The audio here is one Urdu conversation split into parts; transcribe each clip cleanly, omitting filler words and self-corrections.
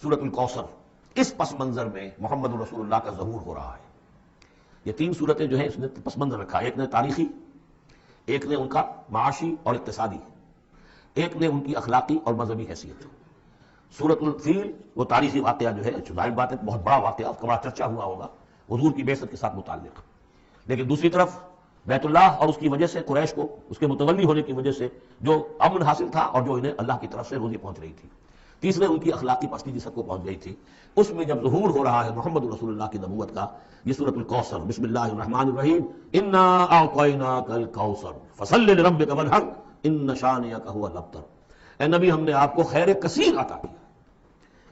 سورۃ الکوثر، اس پس منظر میں محمد رسول اللہ کا ظہور ہو رہا ہے۔ یہ تین صورتیں جو ہیں اس نے پس منظر رکھا، ایک نے تاریخی، ایک نے ان کا معاشی اور اقتصادی، ایک نے ان کی اخلاقی اور مذہبی حیثیت۔ سورۃ الفیل وہ تاریخی واقعہ جو ہے، ظاہر بات ہے بہت بڑا واقعہ، اس کا بڑا چرچا ہوا ہوگا حضور کی بعثت کے ساتھ متعلق، لیکن دوسری طرف بیت اللہ اور اس کی وجہ سے قریش کو اس کے متولی ہونے کی وجہ سے جو امن حاصل تھا اور جو انہیں اللہ کی طرف سے روزی پہنچ رہی تھی، تیسرے ان کی اخلاقی پستی جس کو پہنچ گئی تھی، اس میں جب ظہور ہو رہا ہے محمد رسول اللہ کی نبوت کا، یہ سورۃ الکوثر، بسم اللہ الرحمن الرحیم، انا اعطیناک الکوثر فصل لربک وانحر ان شانئک هو الابتر۔ اے نبی ہم نے آپ کو خیر کثیر عطا کیا۔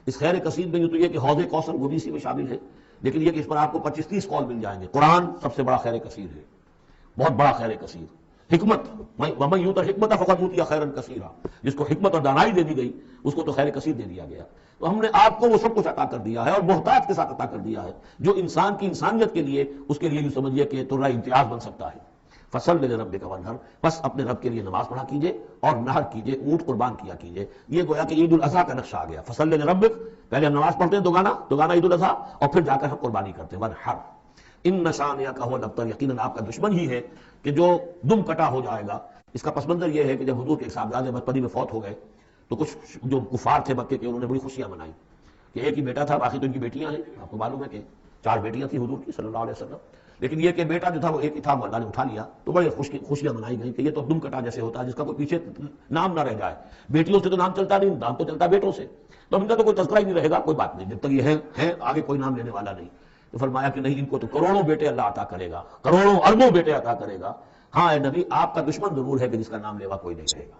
اس خیر کثیر میں تو یہ کہ حوض کوثر وہ بھی اسی میں شامل ہے، لیکن یہ کہ اس پر آپ کو 25-30 قول مل جائیں گے۔ قرآن سب سے بڑا خیر کثیر ہے، بہت بڑا خیر کثیر۔ حکمت، ومن یؤت الحکمۃ فقد اوتی خیرا کثیرا، جس کو حکمت اور دانائی دے دی گئی اس کو تو خیر کثیر دے دیا گیا۔ تو ہم نے آپ کو وہ سب کچھ عطا کر دیا ہے اور محتاج کے ساتھ عطا کر دیا ہے، جو انسان کی انسانیت کے لیے اس کے لیے بھی سمجھیے کہ ترہ امتیاز بن سکتا ہے۔ فصل لربک وانحر، بس اپنے رب کے لیے نماز پڑھا کیجئے اور نحر کیجئے، اونٹ قربان کیا کیجئے۔ یہ گویا کہ عید الاضحیٰ کا نقشہ آ گیا۔ فصل لربک، پہلے ہم نماز پڑھتے ہیں دوگانا عید الاضحیٰ، اور پھر جا کر ہم قربانی کرتے ہیں وانحر ان شانئک هو الابتر، یقیناً آپ کا دشمن ہی ہے کہ جو دم کٹا ہو جائے گا۔ اس کا پس منظر یہ ہے کہ جب حضور کے ایک صاحبزادے بچپنی میں فوت ہو گئے تو کچھ جو کفار تھے مکے کے انہوں نے بڑی خوشیاں منائی کہ ایک ہی بیٹا تھا، باقی تو ان کی بیٹیاں ہیں۔ آپ کو معلوم ہے کہ 4 بیٹیاں تھیں حضور کی صلی اللہ علیہ وسلم، لیکن یہ کہ بیٹا جو تھا وہ ایک ہی تھا، وہ اللہ نے اٹھا لیا، تو بڑے خوشیاں منائی گئیں کہ یہ تو دم کٹا جیسے ہوتا ہے جس کا کوئی پیچھے نام نہ رہ جائے۔ بیٹیوں سے تو نام چلتا نہیں، نام تو چلتا بیٹوں سے، تو ان کا تو کوئی تذکرہ ہی نہیں رہے گا، کوئی بات نہیں، جب تک یہ ہے آگے کوئی نام لینے والا نہیں۔ تو فرمایا کہ نہیں، ان کو تو کروڑوں بیٹے اللہ عطا کرے گا، کروڑوں اربوں بیٹے عطا کرے گا۔ ہاں اے نبی، آپ کا دشمن ضرور ہے کہ جس کا نام لیوا کوئی نہیں رہے گا۔